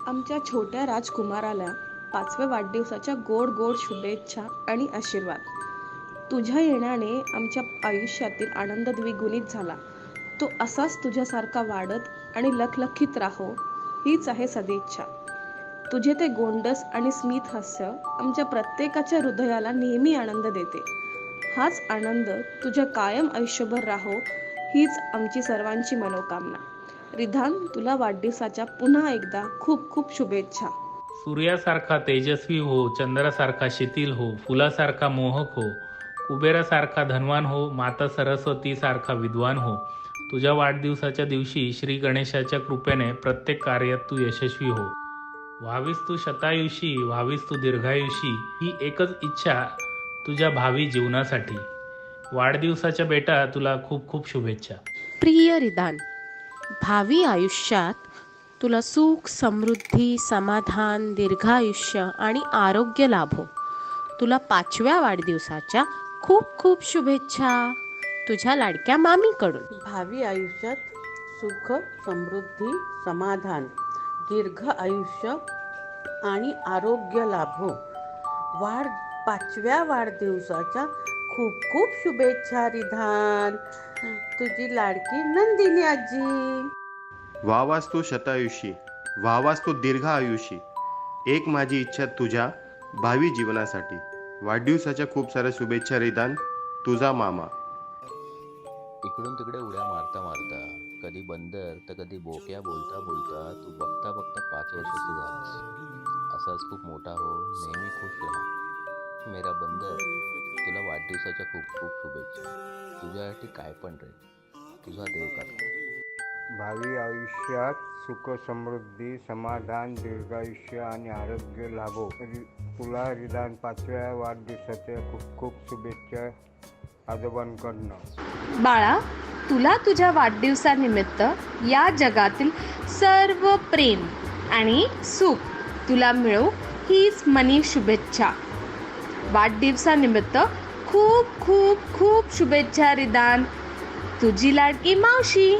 आमच्या छोट्या राजकुमाराला 5व्या वाढदिवसाच्या गोड गोड शुभेच्छा आणि आशीर्वाद. तुझ्या येण्याने आमच्या आयुष्यातील आनंद द्विगुणित झाला. तो असाच तुझ्यासारखा वाढत आणि लखलखीत राहो, हीच आहे सदिच्छा. तुझे ते गोंडस आणि स्मित हास्य आमच्या प्रत्येकाच्या हृदयाला नेहमी आनंद देते. हाच आनंद तुझ्या कायम आयुष्यभर राहो, हीच आमची सर्वांची मनोकामना. रिधान, तुला वाढदिवसाच्या पुन्हा एकदा खूप खूप शुभेच्छा. सूर्यासारखा तेजस्वी हो, चंद्रासारखा शिथिल हो, फुलासारखा मोहक हो, कुबेरासारखा धनवान हो, माता सरस्वतीसारखा विद्वान हो. तुझ्या वाढदिवसाच्या दिवशी श्री गणेशाच्या कृपेने प्रत्येक कार्यात तू यशस्वी हो. व्हावीस तू शतायुषी, व्हावीस तू दीर्घायुषी, ही एकच इच्छा तुझ्या भावी जीवनासाठी. वाढदिवसाच्या बेटा तुला खूप खूप शुभेच्छा. प्रिय रिदान, भावी आयुष्यात तुला सुख, समृद्धी, समाधान, दीर्घायुष्य आणि आरोग्य लाभो. तुला 5व्या वाढदिवसाच्या खूप खूप शुभेच्छा. तुझ्या लाडक्या मामीकडून. भावी आयुष्यात सुख, समृद्धी, समाधान, दीर्घ आयुष्य आणि आरोग्य लाभो. 5व्या वाढदिवसाच्या खूप खूप शुभेच्छा रिधान. तुझी लाडकी नंदिनी आजी. व्हावास तू शतायुषी, व्हावास तू दीर्घ आयुषी, एक माझी इच्छा तुझ्या भावी जीवनासाठी. वाढदिवसाच्या खूप साऱ्या शुभेच्छा रिदान, तुझा मामा. इकडून तिकडे उड्या मारता मारता, कधी बंदर तर कधी बोक्या बोलता बोलता तू बघता बघता 5 वर्षाची झालीस. असाच खूप मोठा हो, नेहमी खुश राहा. मेरा बंदर, तुला वाढदिवसाच्या खूप खूप शुभेच्छा. तुझ्यासाठी काय पण रे. तुझा देव करता. भावी आयुष्यात सुख, समृद्धी, समाधान, दीर्घायुष्य आणि आरोग्य लाभो. तुला रिदान 5व्या वाढदिवसाच्या खूप खूप शुभेच्छा आजोबांकडनं. बाळा, तुला तुझ्या वाढदिवसानिमित्त या जगातील सर्व प्रेम आणि सुख तुला मिळो, हीच मनी शुभेच्छा. वाढदिवसानिमित्त खूप खूप खूप शुभेच्छा रिदान. तुझी लाडकी मावशी.